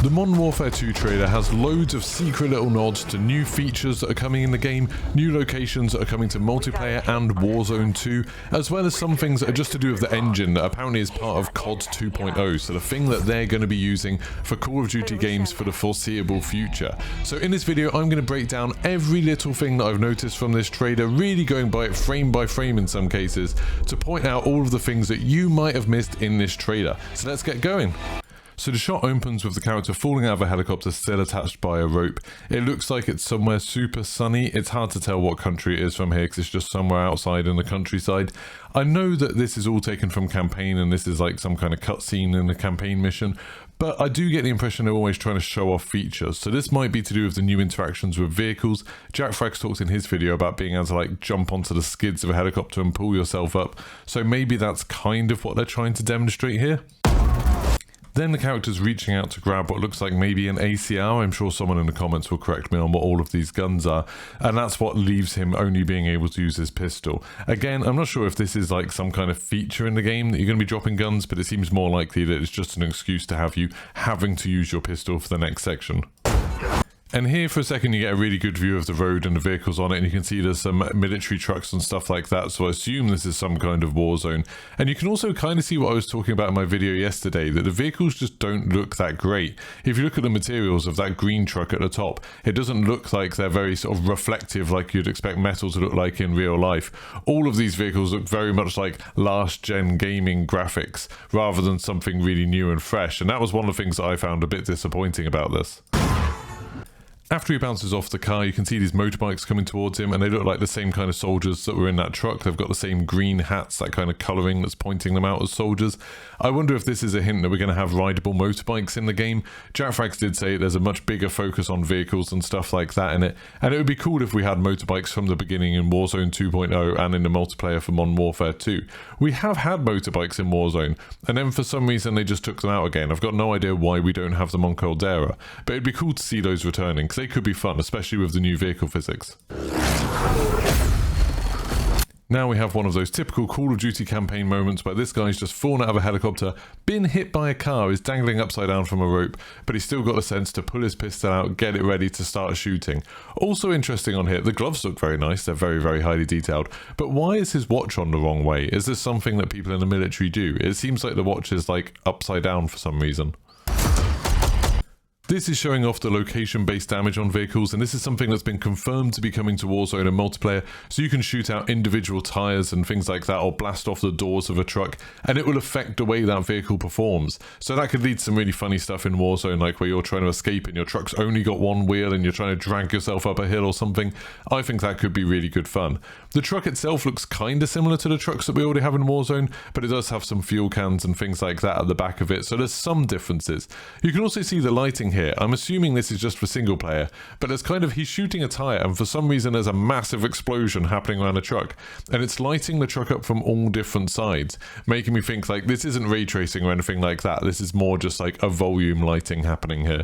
The Modern Warfare 2 trailer has loads of secret little nods to new features that are coming in the game, new locations that are coming to multiplayer and Warzone 2, as well as some things that are just to do with the engine that apparently is part of COD 2.0, so the thing that they're going to be using for Call of Duty games for the foreseeable future. So in this video I'm going to break down every little thing that I've noticed from this trailer, really going by it frame by frame in some cases, to point out all of the things that you might have missed in this trailer. So let's get going. So the shot opens with the character falling out of a helicopter still attached by a rope. It looks like it's somewhere super sunny. It's hard to tell what country it is from here because it's just somewhere outside in the countryside. I know that this is all taken from campaign and this is like some kind of cutscene in the campaign mission, but I do get the impression they're always trying to show off features. So this might be to do with the new interactions with vehicles. Jack Frags talks in his video about being able to like jump onto the skids of a helicopter and pull yourself up. So maybe that's kind of what they're trying to demonstrate here. Then the character's reaching out to grab what looks like maybe an ACR. I'm sure someone in the comments will correct me on what all of these guns are. And that's what leaves him only being able to use his pistol. Again, I'm not sure if this is like some kind of feature in the game that you're going to be dropping guns, but it seems more likely that it's just an excuse to have you having to use your pistol for the next section. And here for a second you get a really good view of the road and the vehicles on it, and you can see there's some military trucks and stuff like that, so I assume this is some kind of war zone. And you can also kind of see what I was talking about in my video yesterday, that the vehicles just don't look that great. If you look at the materials of that green truck at the top, it doesn't look like they're very sort of reflective like you'd expect metal to look like in real life. All of these vehicles look very much like last gen gaming graphics rather than something really new and fresh, and that was one of the things that I found a bit disappointing about this. After he bounces off the car, you can see these motorbikes coming towards him, and they look like the same kind of soldiers that were in that truck. They've got the same green hats, that kind of colouring that's pointing them out as soldiers. I wonder if this is a hint that we're going to have rideable motorbikes in the game. Jack Frags did say there's a much bigger focus on vehicles and stuff like that in it, and it would be cool if we had motorbikes from the beginning in Warzone 2.0 and in the multiplayer for Modern Warfare 2. We have had motorbikes in Warzone, and then for some reason they just took them out again. I've got no idea why we don't have them on Caldera, but it'd be cool to see those returning, because they could be fun, especially with the new vehicle physics. Now we have one of those typical Call of Duty campaign moments where this guy's just fallen out of a helicopter, been hit by a car, is dangling upside down from a rope, but he's still got the sense to pull his pistol out, get it ready to start shooting. Also interesting on here, the gloves look very nice, they're very, very highly detailed, but why is his watch on the wrong way? Is this something that people in the military do? It seems like the watch is like upside down for some reason. This is showing off the location-based damage on vehicles, and this is something that's been confirmed to be coming to Warzone and multiplayer, so you can shoot out individual tyres and things like that, or blast off the doors of a truck, and it will affect the way that vehicle performs. So that could lead to some really funny stuff in Warzone, like where you're trying to escape and your truck's only got one wheel and you're trying to drag yourself up a hill or something. I think that could be really good fun. The truck itself looks kind of similar to the trucks that we already have in Warzone, but it does have some fuel cans and things like that at the back of it, so there's some differences. You can also see the lighting here. I'm assuming this is just for single player, but it's kind of, he's shooting a tyre and for some reason there's a massive explosion happening around the truck, and it's lighting the truck up from all different sides, making me think like this isn't ray tracing or anything like that. This is more just like a volume lighting happening here.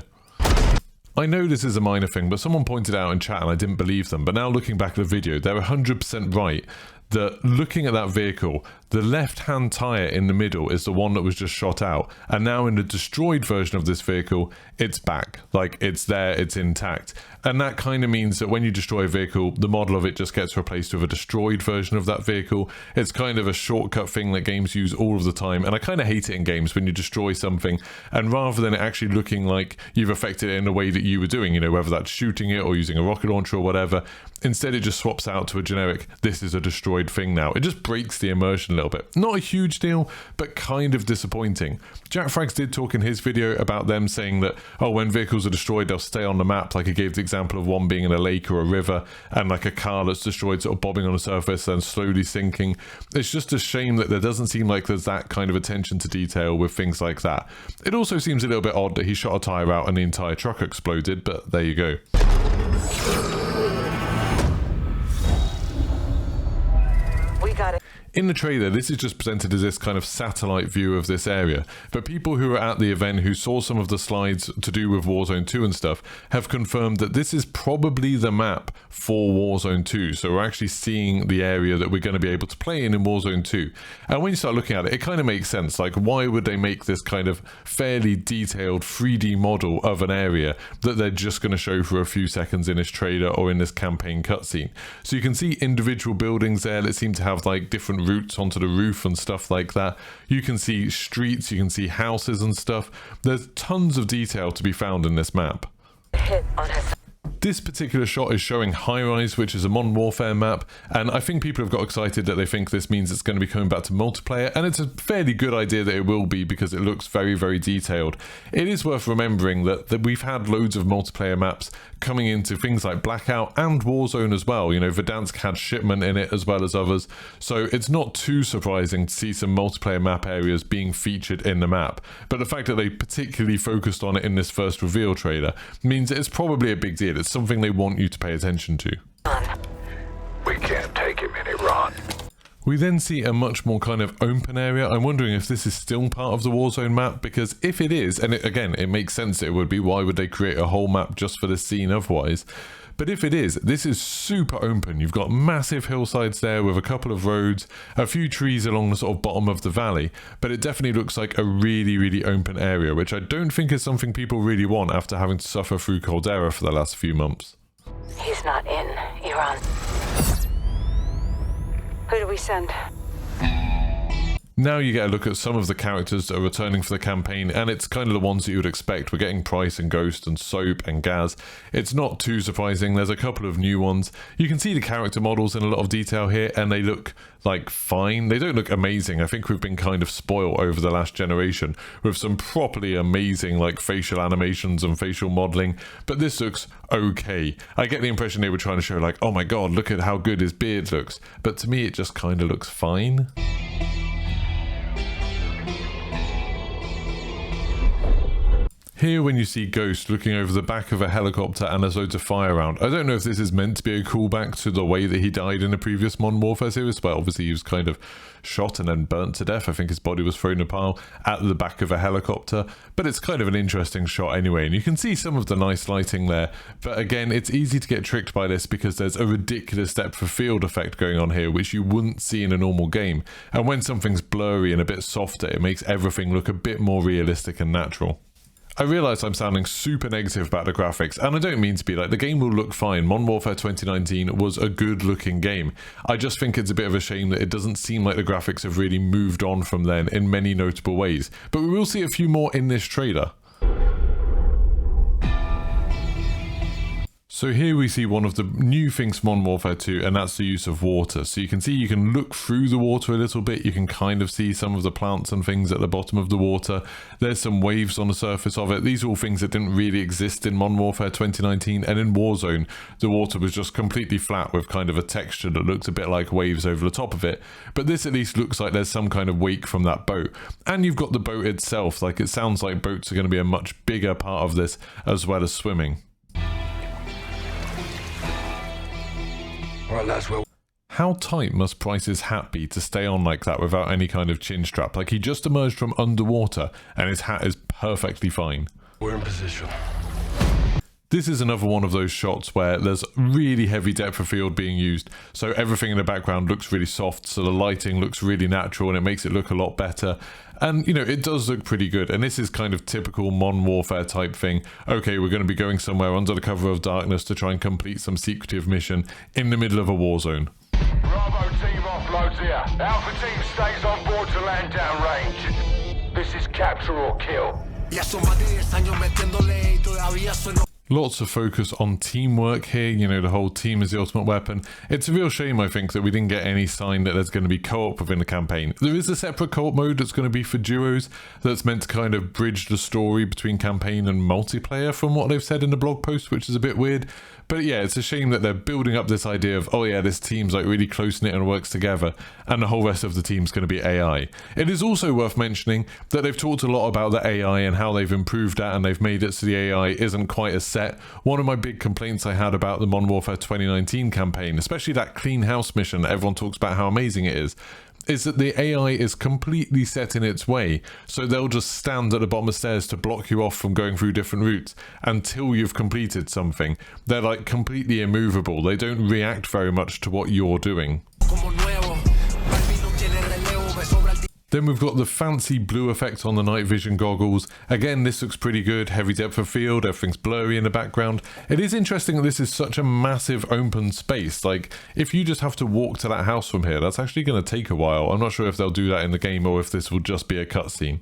I know this is a minor thing, but someone pointed out in chat and I didn't believe them, but now looking back at the video, they're 100% right that looking at that vehicle, the left-hand tyre in the middle is the one that was just shot out, and now in the destroyed version of this vehicle, it's back. Like, it's there, it's intact. And that kind of means that when you destroy a vehicle, the model of it just gets replaced with a destroyed version of that vehicle. It's kind of a shortcut thing that games use all of the time, and I kind of hate it in games when you destroy something, and rather than it actually looking like you've affected it in a way that you were doing, you know, whether that's shooting it or using a rocket launcher or whatever, instead it just swaps out to a generic, this is a destroyed thing now. It just breaks the immersion a little bit. Not a huge deal, but kind of disappointing. Jack Frags did talk in his video about them saying that, oh, when vehicles are destroyed, they'll stay on the map. Like he gave the example of one being in a lake or a river, and like a car that's destroyed sort of bobbing on the surface and slowly sinking. It's just a shame that there doesn't seem like there's that kind of attention to detail with things like that. It also seems a little bit odd that he shot a tyre out and the entire truck exploded, but there you go. We got it. In the trailer, this is just presented as this kind of satellite view of this area, but people who were at the event who saw some of the slides to do with Warzone 2 and stuff have confirmed that this is probably the map for Warzone 2, so we're actually seeing the area that we're going to be able to play in Warzone 2. And when you start looking at it, it kind of makes sense. Like, why would they make this kind of fairly detailed 3D model of an area that they're just going to show for a few seconds in this trailer or in this campaign cutscene? So you can see individual buildings there that seem to have like different routes onto the roof and stuff like that. You can see streets, you can see houses and stuff. There's tons of detail to be found in this map. This particular shot is showing High Rise, which is a Modern Warfare map, and I think people have got excited that they think this means it's going to be coming back to multiplayer, and it's a fairly good idea that it will be because it looks very, very detailed. It is worth remembering that we've had loads of multiplayer maps coming into things like Blackout and Warzone as well. You know, Verdansk had Shipment in it as well as others, so it's not too surprising to see some multiplayer map areas being featured in the map. But the fact that they particularly focused on it in this first reveal trailer means it's probably a big deal. It's something they want you to pay attention to. We can't take him in Iran. We then see a much more kind of open area. I'm wondering if this is still part of the Warzone map, because if it is, and again, it makes sense it would be, why would they create a whole map just for this scene otherwise? But if it is, this is super open. You've got massive hillsides there with a couple of roads, a few trees along the sort of bottom of the valley, but it definitely looks like a really, really open area, which I don't think is something people really want after having to suffer through Caldera for the last few months. He's not in Iran. Who do we send? Now you get a look at some of the characters that are returning for the campaign, and it's kind of the ones that you would expect. We're getting Price and Ghost and Soap and Gaz. It's not too surprising. There's a couple of new ones. You can see the character models in a lot of detail here, and they look like fine. They don't look amazing. I think we've been kind of spoiled over the last generation with some properly amazing like facial animations and facial modeling, but this looks okay. I get the impression they were trying to show like, oh my god, look at how good his beard looks, but to me it just kind of looks fine. Here when you see Ghost looking over the back of a helicopter and there's loads of fire around, I don't know if this is meant to be a callback to the way that he died in the previous Modern Warfare series, but obviously he was kind of shot and then burnt to death. I think his body was thrown in a pile at the back of a helicopter, but it's kind of an interesting shot anyway, and you can see some of the nice lighting there, but again, it's easy to get tricked by this because there's a ridiculous depth of field effect going on here, which you wouldn't see in a normal game, and when something's blurry and a bit softer, it makes everything look a bit more realistic and natural. I realise I'm sounding super negative about the graphics, and I don't mean to be. Like, the game will look fine. Modern Warfare 2019 was a good looking game. I just think it's a bit of a shame that it doesn't seem like the graphics have really moved on from then in many notable ways. But we will see a few more in this trailer. So here we see one of the new things from Modern Warfare 2, and that's the use of water. So you can see you can look through the water a little bit, you can kind of see some of the plants and things at the bottom of the water. There's some waves on the surface of it. These are all things that didn't really exist in Modern Warfare 2019, and in Warzone, the water was just completely flat with kind of a texture that looks a bit like waves over the top of it. But this at least looks like there's some kind of wake from that boat. And you've got the boat itself, like it sounds like boats are going to be a much bigger part of this as well as swimming. Well, that's where... How tight must Price's hat be to stay on like that without any kind of chin strap? Like, he just emerged from underwater and his hat is perfectly fine. We're in position. This is another one of those shots where there's really heavy depth of field being used, so everything in the background looks really soft, so the lighting looks really natural and it makes it look a lot better. And, you know, it does look pretty good, and this is kind of typical Modern Warfare type thing. Okay, we're going to be going somewhere under the cover of darkness to try and complete some secretive mission in the middle of a war zone. Bravo team offloads here. Alpha team stays on board to land down range. This is capture or kill. Lots of focus on teamwork here, you know, the whole team is the ultimate weapon. It's a real shame, I think, that we didn't get any sign that there's going to be co-op within the campaign. There is a separate co-op mode that's going to be for duos, that's meant to kind of bridge the story between campaign and multiplayer from what they've said in the blog post, which is a bit weird. But yeah, it's a shame that they're building up this idea of, oh yeah, this team's like really close-knit and works together, and the whole rest of the team's going to be AI. It is also worth mentioning that they've talked a lot about the AI and how they've improved that, and they've made it so the AI isn't quite as set. One of my big complaints I had about the Modern Warfare 2019 campaign, especially that clean house mission that everyone talks about how amazing it is that the AI is completely set in its way, so they'll just stand at the bottom of stairs to block you off from going through different routes until you've completed something. They're like completely immovable. They don't react very much to what you're doing. Then we've got the fancy blue effect on the night vision goggles. Again, this looks pretty good. Heavy depth of field, everything's blurry in the background. It is interesting that this is such a massive open space. Like, if you just have to walk to that house from here, that's actually going to take a while. I'm not sure if they'll do that in the game or if this will just be a cutscene.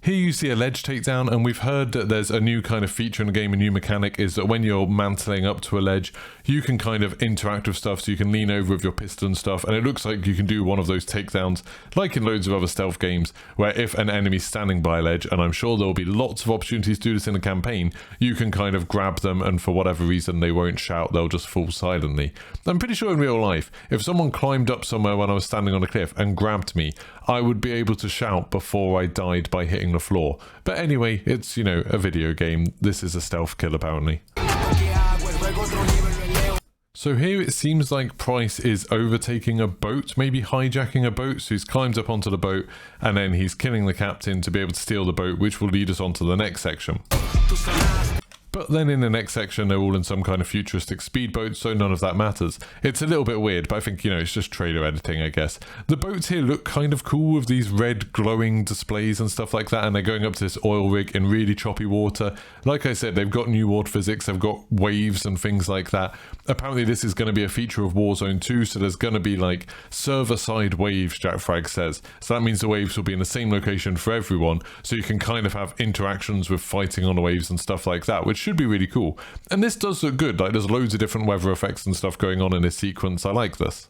Here you see a ledge takedown, and we've heard that there's a new kind of feature in the game, a new mechanic, is that when you're mantling up to a ledge, you can kind of interact with stuff, so you can lean over with your pistol and stuff, and it looks like you can do one of those takedowns, like in loads of other stealth games, where if an enemy's standing by a ledge, and I'm sure there'll be lots of opportunities to do this in the campaign, you can kind of grab them, and for whatever reason they won't shout, they'll just fall silently. I'm pretty sure in real life, if someone climbed up somewhere when I was standing on a cliff and grabbed me, I would be able to shout before I died by hitting the floor. But anyway, it's, you know, a video game. This is a stealth kill apparently. So here it seems like Price is overtaking a boat, maybe hijacking a boat. So he's climbed up onto the boat and then he's killing the captain to be able to steal the boat, which will lead us on to the next section. But then in the next section, they're all in some kind of futuristic speedboat, so none of that matters. It's a little bit weird, but I think, you know, it's just trailer editing, I guess. The boats here look kind of cool with these red glowing displays and stuff like that, and they're going up to this oil rig in really choppy water. Like I said, they've got new world physics, they've got waves and things like that. Apparently this is going to be a feature of Warzone 2, so there's going to be like server-side waves, Jack Frag says. So that means the waves will be in the same location for everyone, so you can kind of have interactions with fighting on the waves and stuff like that, which should be really cool. And this does look good. Like, there's loads of different weather effects and stuff going on in this sequence. I like this.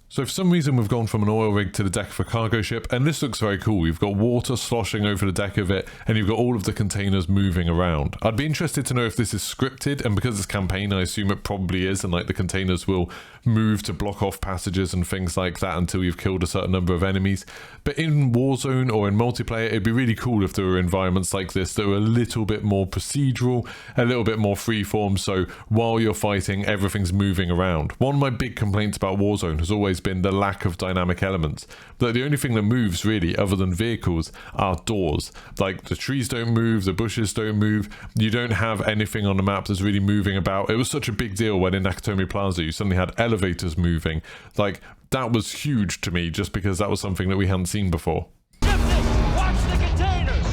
So for some reason we've gone from an oil rig to the deck of a cargo ship, and this looks very cool. You've got water sloshing over the deck of it, and you've got all of the containers moving around. I'd be interested to know if this is scripted, and because it's campaign, I assume it probably is, and like the containers will move to block off passages and things like that until you've killed a certain number of enemies. But in Warzone or in multiplayer, it'd be really cool if there were environments like this that were a little bit more procedural, a little bit more freeform, so while you're fighting, everything's moving around. One of my big complaints about Warzone has always been the lack of dynamic elements. But the only thing that moves really, other than vehicles, are doors. Like, the trees don't move, the bushes don't move, you don't have anything on the map that's really moving about. It was such a big deal when in Nakatomi Plaza you suddenly had elevators moving. Like, that was huge to me just because that was something that we hadn't seen before. Watch the containers!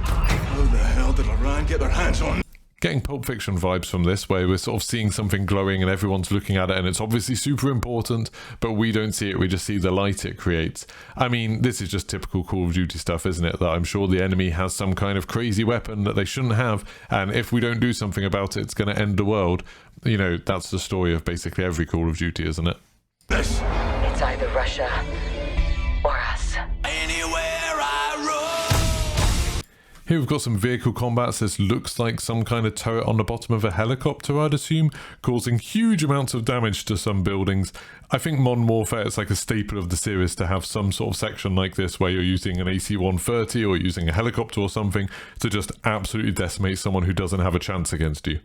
How the hell did Iran get their hands on? Getting Pulp Fiction vibes from this, where we're sort of seeing something glowing and everyone's looking at it and it's obviously super important, but we don't see it, we just see the light it creates. I mean, this is just typical Call of Duty stuff, isn't it? That I'm sure the enemy has some kind of crazy weapon that they shouldn't have, and if we don't do something about it, it's going to end the world. You know, that's the story of basically every Call of Duty, isn't it? This. It's either Russia or us. Here we've got some vehicle combats. This looks like some kind of turret on the bottom of a helicopter, I'd assume, causing huge amounts of damage to some buildings. I think Modern Warfare is like a staple of the series to have some sort of section like this where you're using an AC-130 or using a helicopter or something to just absolutely decimate someone who doesn't have a chance against you.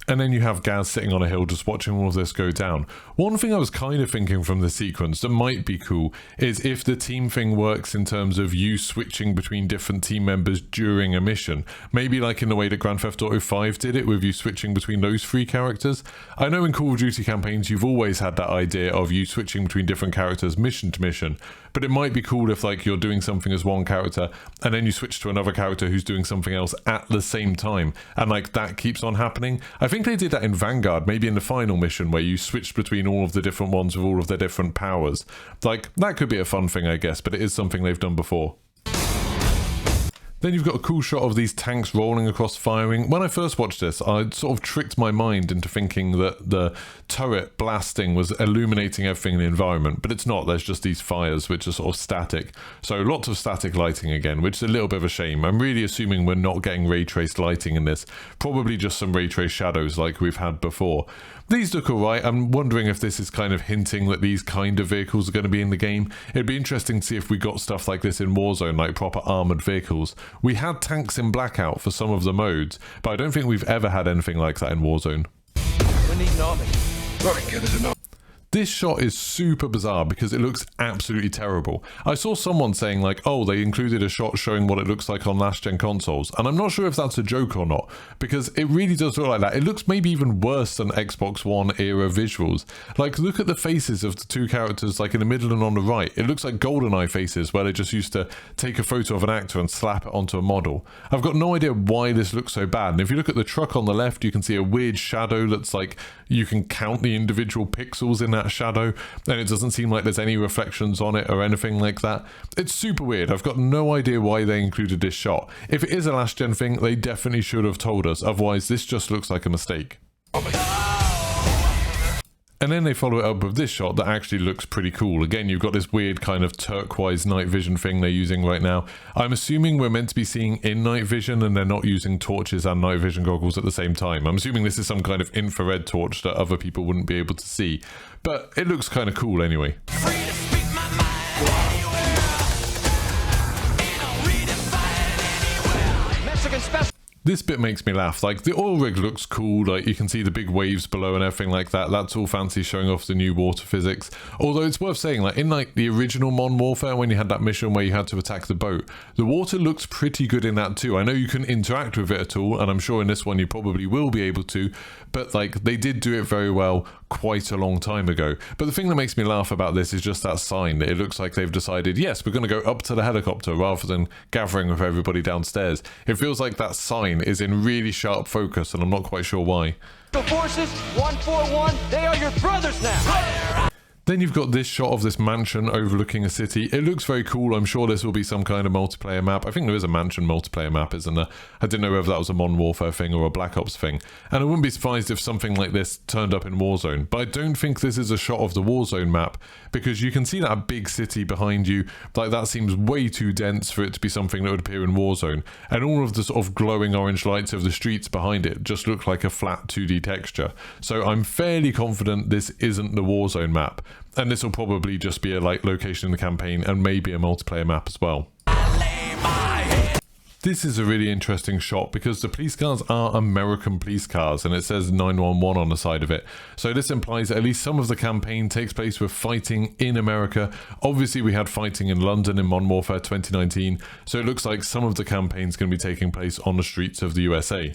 And then you have Gaz sitting on a hill just watching all of this go down. One thing I was kind of thinking from the sequence that might be cool is if the team thing works in terms of you switching between different team members during a mission. Maybe like in the way that Grand Theft Auto 5 did it, with you switching between those three characters. I know in Call of Duty campaigns you've always had that idea of you switching between different characters mission to mission, but it might be cool if like you're doing something as one character and then you switch to another character who's doing something else at the same time, and like that keeps on happening. I think they did that in Vanguard, maybe in the final mission where you switched between all of the different ones with all of their different powers. Like, that could be a fun thing, I guess, but it is something they've done before. Then you've got a cool shot of these tanks rolling across firing. When I first watched this, I sort of tricked my mind into thinking that the turret blasting was illuminating everything in the environment, but it's not. There's just these fires which are sort of static. So lots of static lighting again, which is a little bit of a shame. I'm really assuming we're not getting ray traced lighting in this. Probably just some ray traced shadows like we've had before. These look alright. I'm wondering if this is kind of hinting that these kind of vehicles are going to be in the game. It'd be interesting to see if we got stuff like this in Warzone, like proper armoured vehicles. We had tanks in Blackout for some of the modes, but I don't think we've ever had anything like that in Warzone. We need an army. This shot is super bizarre because it looks absolutely terrible. I saw someone saying like, oh, they included a shot showing what it looks like on last gen consoles, and I'm not sure if that's a joke or not, because it really does look like that. It looks maybe even worse than Xbox One era visuals. Like, look at the faces of the two characters like in the middle and on the right. It looks like GoldenEye faces where they just used to take a photo of an actor and slap it onto a model. I've got no idea why this looks so bad, and if you look at the truck on the left, you can see a weird shadow that's like, you can count the individual pixels in that shadow, and it doesn't seem like there's any reflections on it or anything like that. It's super weird. I've got no idea why they included this shot. If it is a last gen thing, they definitely should have told us, otherwise this just looks like a mistake. And then they follow it up with this shot that actually looks pretty cool. Again, you've got this weird kind of turquoise night vision thing they're using right now. I'm assuming we're meant to be seeing in night vision and they're not using torches and night vision goggles at the same time. I'm assuming this is some kind of infrared torch that other people wouldn't be able to see. But it looks kind of cool anyway. Mexican special. This bit makes me laugh. Like, the oil rig looks cool, like you can see the big waves below and everything like that. That's all fancy, showing off the new water physics. Although it's worth saying, like in like the original Modern Warfare, when you had that mission where you had to attack the boat, the water looks pretty good in that too. I know you couldn't interact with it at all, and I'm sure in this one you probably will be able to, but like they did do it very well quite a long time ago. But the thing that makes me laugh about this is just that sign. It looks like they've decided, yes, we're going to go up to the helicopter rather than gathering with everybody downstairs. It feels like that sign is in really sharp focus, and I'm not quite sure why. Forces 141, they are your brothers now. Then you've got this shot of this mansion overlooking a city. It looks very cool. I'm sure this will be some kind of multiplayer map. I think there is a mansion multiplayer map, isn't there? I didn't know whether that was a Modern Warfare thing or a Black Ops thing. And I wouldn't be surprised if something like this turned up in Warzone. But I don't think this is a shot of the Warzone map, because you can see that big city behind you. Like, that seems way too dense for it to be something that would appear in Warzone. And all of the sort of glowing orange lights of the streets behind it just look like a flat 2D texture. So I'm fairly confident this isn't the Warzone map. And this will probably just be a like location in the campaign and maybe a multiplayer map as well. This is a really interesting shot because the police cars are American police cars, and it says 911 on the side of it. So this implies that at least some of the campaign takes place with fighting in America. Obviously we had fighting in London in Modern Warfare 2019, so it looks like some of the campaign's going to be taking place on the streets of the USA.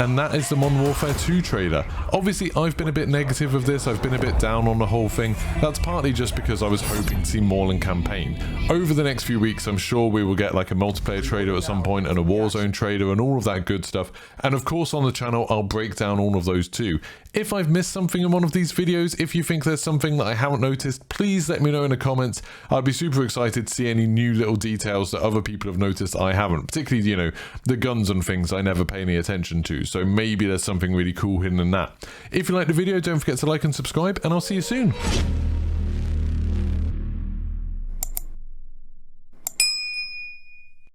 And that is the Modern Warfare 2 trailer. Obviously, I've been a bit negative of this. I've been a bit down on the whole thing. That's partly just because I was hoping to see more in campaign. Over the next few weeks, I'm sure we will get like a multiplayer trailer at some point and a Warzone trailer and all of that good stuff. And of course, on the channel, I'll break down all of those too. If I've missed something in one of these videos, if you think there's something that I haven't noticed, please let me know in the comments. I'd be super excited to see any new little details that other people have noticed I haven't. Particularly, you know, the guns and things I never pay any attention to. So maybe there's something really cool hidden in that. If you liked the video, don't forget to like and subscribe, and I'll see you soon.